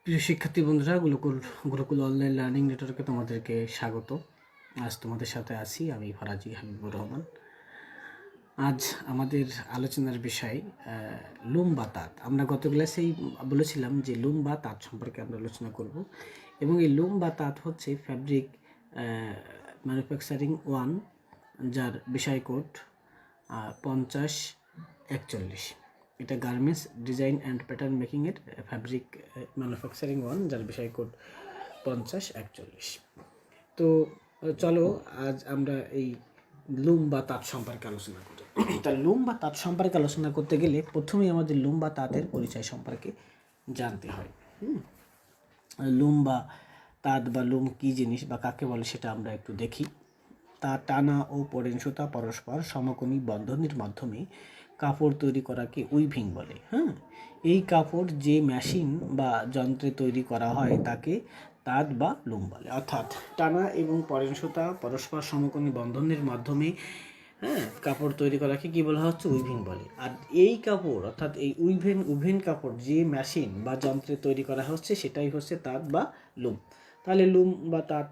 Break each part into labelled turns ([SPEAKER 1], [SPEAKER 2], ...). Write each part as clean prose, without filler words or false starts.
[SPEAKER 1] প্রিয় শিক্ষার্থী বন্ধুরা, গুরুকুল অনলাইন লার্নিং নেটওয়ার্কে তোমাদেরকে স্বাগত। আজ তোমাদের সাথে আছি আমি ফরাজি হাবিবুর রহমান। আজ আমাদের আলোচনার বিষয় লুম বা তাঁত। আমরা গত ক্লাসেই বলেছিলাম যে লুম বা তাঁত সম্পর্কে আমরা আলোচনা করব, এবং এই লুম বা তাঁত হচ্ছে ফ্যাব্রিক ম্যানুফ্যাকচারিং 1, যার বিষয় কোড 5041। এটা গার্মেন্টস ডিজাইন অ্যান্ড প্যাটার্ন মেকিংয়ের ফ্যাব্রিক ম্যানুফ্যাকচারিং 1, যার বিষয় কোড 5041। তো চলো আজ আমরা এই লুম বা তাঁত সম্পর্কে আলোচনা করি। তা লুম বা তাঁত সম্পর্কে আলোচনা করতে গেলে প্রথমেই আমাদের লুম বা তাঁতের পরিচয় সম্পর্কে জানতে হয়। লুম বা তাঁত বা লুম কী জিনিস বা কাকে বলে সেটা আমরা একটু দেখি। তা টানা ও পরেন সুতা পরস্পর সমকোণী বন্ধনের মাধ্যমে কাপড় তৈরি করাকে উইভিং বলে। এই কাপড় যে মেশিন বা যন্ত্রে তৈরি করা হয় তাকে তাঁত বা লুম বলে। অর্থাৎ টানা এবং পরেন সুতা পরস্পর সমকোণী বন্ধনের মাধ্যমে কাপড় তৈরি করাকে কী বলা হচ্ছে? উইভিং বলে। আর এই কাপড় অর্থাৎ এই উইভেন কাপড় যে মেশিন বা যন্ত্রে তৈরি করা হচ্ছে সেটাই হচ্ছে তাঁত বা লুম। তাহলে লুম বা তাঁত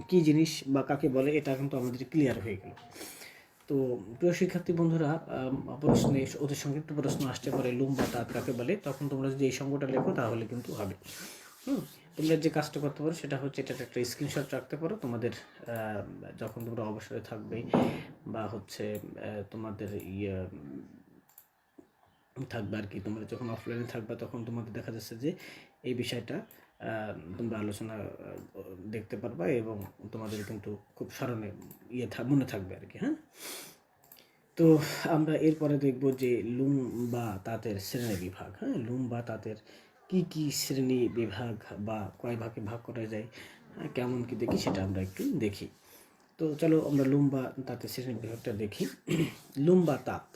[SPEAKER 1] কী জিনিস বা কাকে বলে এটা কিন্তু আমাদের ক্লিয়ার হয়ে গেল। তো প্রিয় শিক্ষার্থী বন্ধুরা, প্রশ্নে অতি সংক্ষিপ্ত প্রশ্ন আসতে পারে লুম বা তাঁত কাকে বলে। তখন তোমরা যদি এই সঙ্গটা লেখো তাহলে কিন্তু হবে। তোমরা যে কাজটা করতে পারো সেটা হচ্ছে এটা একটা স্ক্রিনশট রাখতে পারো তোমাদের যখন তোমরা অবসরে থাকবে বা হচ্ছে তোমাদের থাকবে আর কি, তোমরা যখন অফলাইনে থাকবে তখন তোমাদের দেখা যাচ্ছে যে এই বিষয়টা তোমরা আলোচনা দেখতে পারবা এবং তোমাদের কিন্তু খুব স্মরণে মনে থাকবে আর কি। তো আমরা এরপরে দেখব যে লুম বা তাঁতের শ্রেণী বিভাগ। লুম বা তাঁতের কি কি শ্রেণী বিভাগ বা কয় ভাগে ভাগ করা যায়, কেমন কি দেখি সেটা আমরা একটু দেখি। তো চলো আমরা লুম বা তাঁতের শ্রেণী বিভাগটা দেখি। লুম বা তাঁত।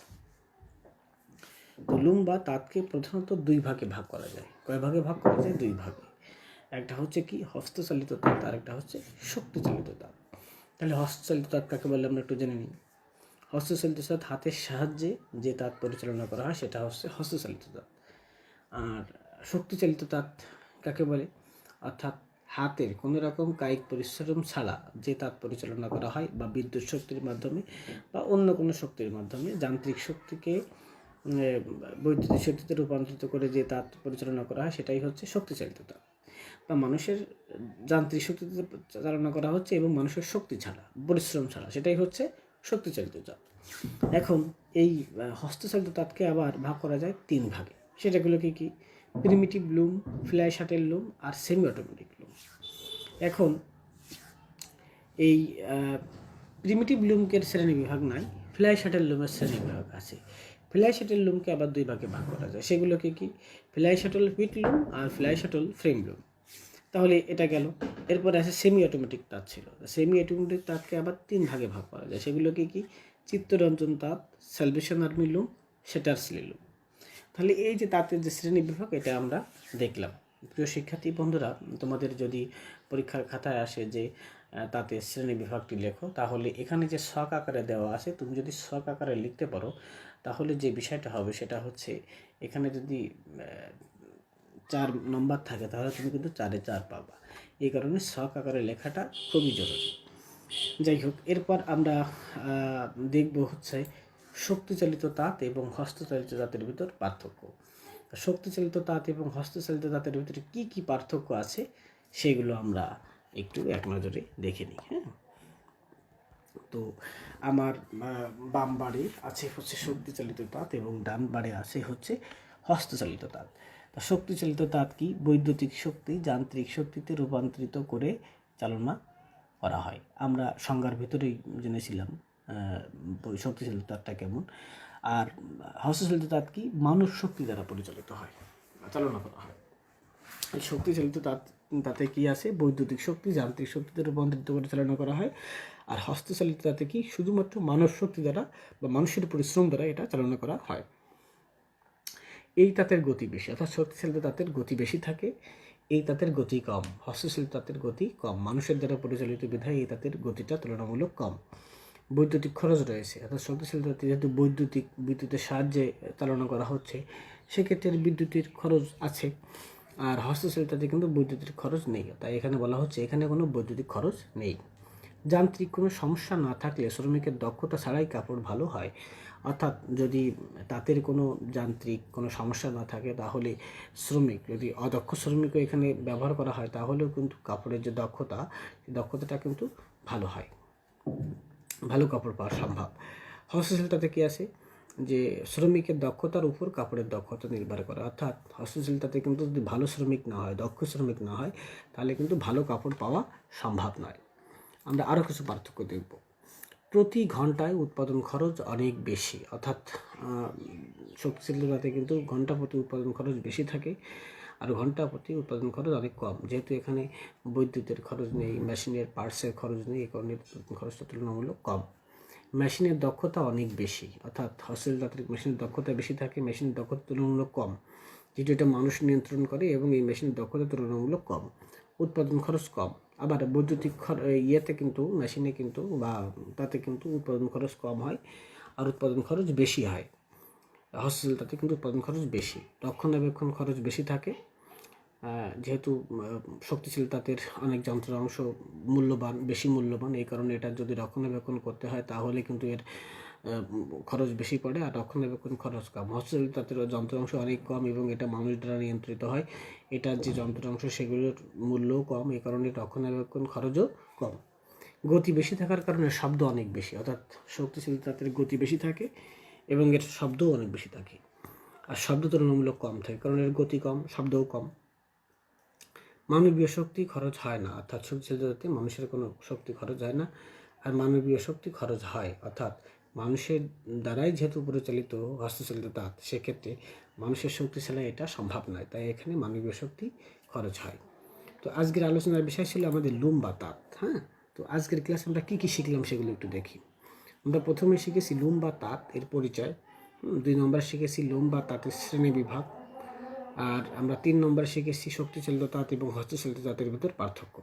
[SPEAKER 1] তো লুম বা তাঁতকে প্রধানত দুই ভাগে ভাগ করা যায়। কয় ভাগে ভাগ করা যায়? দুই ভাগে। একটা হচ্ছে কি হস্তচালিত তাঁত, আর একটা হচ্ছে শক্তিচালিত তাঁত। তাহলে হস্তচালিত তাঁত কাকে বলে আমরা একটু জেনে নিই। হস্তচালিত তাঁত হাতের সাহায্যে যে তাঁত পরিচালনা করা হয় সেটা হচ্ছে হস্তচালিত তাঁত। আর শক্তিচালিত তাঁত কাকে বলে? অর্থাৎ হাতের কোনো রকম কায়িক পরিশ্রম ছাড়া যে তাঁত পরিচালনা করা হয় বা বিদ্যুৎ শক্তির মাধ্যমে বা অন্য কোনো শক্তির মাধ্যমে যান্ত্রিক শক্তিকে বৈদ্যুতিক শক্তিতে রূপান্তরিত করে যে তাঁত পরিচালনা করা হয় সেটাই হচ্ছে শক্তিচালিত তাঁত। বা মানুষের যান্ত্রিক শক্তিতে চালনা করা হচ্ছে এবং মানুষের শক্তি ছাড়া, পরিশ্রম ছাড়া, সেটাই হচ্ছে শক্তিচালিত তাঁত। এখন এই হস্তচালিত তাঁতকে আবার ভাগ করা যায় তিন ভাগে। সেটাগুলোকে কি? প্রিমিটিভ লুম, ফ্লাই শাটেল লুম আর সেমি অটোমেটিক লুম। এখন এই প্রিমিটিভ লুমকের শ্রেণী বিভাগ নাই, ফ্লাই শাটেল লুমের শ্রেণী বিভাগ আছে। ফ্লাই শাটেল লুমকে আবার দুই ভাগে ভাগ করা যায়। সেগুলোকে কি? ফ্লাই শাটল পিট লুম আর ফ্লাই শাটল ফ্রেম লুম। তাহলে এটা গেল। এরপরে আছে সেমি অটোমেটিক তাঁত ছিল। সেমি অটোমেটিক তাঁতকে আবার তিন ভাগে ভাগ করা যায়। সেগুলোকে কি? চিত্তরঞ্জন তাঁত, স্যালভেশন আর্মি লুম, সেটারসলি লুম। তাহলে এই যে তাঁতের যে শ্রেণী বিভাগ এটা আমরা দেখলাম। প্রিয় শিক্ষার্থী বন্ধুরা, তোমাদের যদি পরীক্ষার খাতায় আসে যে তাঁতের শ্রেণী বিভাগটি লেখো, তাহলে এখানে যে ছক আকারে দেওয়া আছে তুমি যদি ছক আকারে লিখতে পারো তাহলে যে বিষয়টা হবে সেটা হচ্ছে এখানে যদি 4 নম্বর থাকে তাহলে তুমি কিন্তু 4-এ 4 পাবা। এই কারণে ছক আকারে লেখাটা খুবই জরুরি। যাই হোক, এরপর আমরা দেখব হচ্ছে শক্তিচালিত তাঁত এবং হস্তচালিত তাঁতের ভিতর পার্থক্য। শক্তিচালিত তাঁত এবং হস্তচালিত তাঁতের ভিতরে কি কি পার্থক্য আছে সেগুলো আমরা একটু এক নজরে দেখে নিই। তো আমার বাম বাড়ি আছে হচ্ছে শক্তিচালিত তাঁত এবং ডান বাড়ি আছে হচ্ছে হস্তচালিত তাঁত। শক্তিচালিত তাঁত কি? বৈদ্যুতিক শক্তি যান্ত্রিক শক্তিতে রূপান্তরিত করে চালনা করা হয়। আমরা সংজ্ঞার ভিতরেই জেনেছিলাম শক্তিচালিত তাঁতটা কেমন। আর হস্তচালিত তাঁত কি? মানুষ শক্তি দ্বারা পরিচালিত হয়, চালনা করা হয়। শক্তিচালিত তাতে কি আছে? বৈদ্যুতিক শক্তি যান্ত্রিক শক্তিতে রূপান্তরিত করে চালনা করা হয়। আর হস্তচালিত তাতে কি? শুধুমাত্র মানব শক্তি দ্বারা বা মানুষের পরিশ্রম দ্বারা এটা চালনা করা হয়। এই তাঁতের গতি বেশি, অর্থাৎ শক্তিচালিত তাঁতের গতি বেশি থাকে, এই তাঁতের গতি কম। হস্তচালিত তাঁতের গতি কম, মানুষের দ্বারা পরিচালিত বিধায় এই তাঁতের গতিটা তুলনামূলক কম। বৈদ্যুতিক খরচ রয়েছে, অর্থাৎ শক্তিশালী তাঁতে যেহেতু বিদ্যুতের সাহায্যে চালনা করা হচ্ছে সেক্ষেত্রে বিদ্যুতের খরচ আছে। আর হস্তশিল্পতে কিন্তু বৈদ্যুতিক খরচ নেই, তাই এখানে বলা হচ্ছে এখানে কোনো বৈদ্যুতিক খরচ নেই। যান্ত্রিক কোনো সমস্যা না থাকলে শ্রমিকের দক্ষতা ছাড়াই কাপড় ভালো হয়, অর্থাৎ যদি তাঁতের কোনো যান্ত্রিক কোনো সমস্যা না থাকে তাহলে শ্রমিক, যদি অদক্ষ শ্রমিকও এখানে ব্যবহার করা হয় তাহলেও কিন্তু কাপড়ের যে দক্ষতা, সেই দক্ষতাটা কিন্তু ভালো হয়, ভালো কাপড় পাওয়া সম্ভব। হস্তশিল্পতে কী আছে যে শ্রমিকের দক্ষতার উপর কাপড়ের দক্ষতা নির্ভর করে, অর্থাৎ হস্তশিল্পতে কিন্তু যদি ভালো শ্রমিক না হয়, দক্ষ শ্রমিক না হয়, তাহলে কিন্তু ভালো কাপড় পাওয়া সম্ভব নয়। আমরা আরও কিছু পার্থক্য দেখব। প্রতি ঘন্টায় উৎপাদন খরচ অনেক বেশি, অর্থাৎ শক্তিশিল্পতে কিন্তু ঘন্টা প্রতি উৎপাদন খরচ বেশি থাকে, আর ঘন্টা প্রতি উৎপাদন খরচ অনেক কম। যেহেতু এখানে বৈদ্যুতের খরচ নেই, মেশিনের পার্টসের খরচ নেই, এই কারণে উৎপাদন খরচটা তুলনামূলক কম। মেশিনের দক্ষতা অনেক বেশি, অর্থাৎ হস্তশিল্পের মেশিনের দক্ষতা বেশি থাকে, মেশিনের দক্ষতা তুলনামূলক কম, যেহেতু এটা মানুষ নিয়ন্ত্রণ করে এবং এই মেশিনের দক্ষতা তুলনামূলক কম। উৎপাদন খরচ কম। আবার বৈদ্যুতিক ইয়েতে কিন্তু মেশিনে কিন্তু বা তাতে কিন্তু উৎপাদন খরচ কম হয় আর উৎপাদন খরচ বেশি হয়। হস্তশিল্পতে কিন্তু উৎপাদন খরচ বেশি, রক্ষণাবেক্ষণ খরচ বেশি থাকে, যেহেতু শক্তিশীল তাঁতের অনেক যন্ত্রাংশ মূল্যবান, বেশি মূল্যবান, এই কারণে এটা যদি রক্ষণাবেক্ষণ করতে হয় তাহলে কিন্তু এর খরচ বেশি পড়ে আর রক্ষণাবেক্ষণ খরচ কম। হস্তশিল্প তাঁতের যন্ত্রাংশ অনেক কম এবং এটা মানুষ দ্বারা নিয়ন্ত্রিত হয়, এটার যে যন্ত্রাংশ সেগুলোর মূল্যও কম, এই কারণে রক্ষণাবেক্ষণ খরচও কম। গতি বেশি থাকার কারণে শব্দ অনেক বেশি, অর্থাৎ শক্তিশীল তাঁতের গতি বেশি থাকে এবং এর শব্দও অনেক বেশি থাকে, আর শব্দ তুলনামূলক কম থাকে কারণ এর গতি কম, শব্দও কম। মানবীয় শক্তি খরচ হয় না, অর্থাৎ শক্তিশিল্পতে মানুষের কোনো শক্তি খরচ হয় না, আর মানবীয় শক্তি খরচ হয়, অর্থাৎ মানুষের দ্বারাই যেহেতু পরিচালিত হস্তশিল্প তাঁত, সেক্ষেত্রে মানুষের শক্তি ছাড়া এটা সম্ভব নয়, তাই এখানে মানবীয় শক্তি খরচ হয়। তো আজকের আলোচনার বিষয় ছিল আমাদের লুম বা তাঁত। হ্যাঁ, তো আজকের ক্লাসে আমরা কী কী শিখলাম সেগুলো একটু দেখি। আমরা প্রথমে শিখেছি লুম বা তাঁত এর পরিচয়, 2 নম্বর শিখেছি লুম বা তাঁতের শ্রেণী বিভাগ, আর আমরা 3 নম্বর শিখেছি শক্তিশালী তাঁত এবং হস্তশিল্প তাঁতের ভিতর পার্থক্য।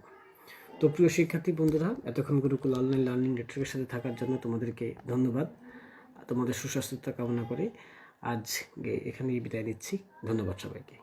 [SPEAKER 1] তো প্রিয় শিক্ষার্থী বন্ধুরা, এতক্ষণ গুরুকুল অনলাইন লার্নিং নেটওয়ার্কের সাথে থাকার জন্য তোমাদেরকে ধন্যবাদ। তোমাদের সুস্বাস্থ্যতা কামনা করে আজ এখানেই বিদায় নিচ্ছি। ধন্যবাদ সবাইকে।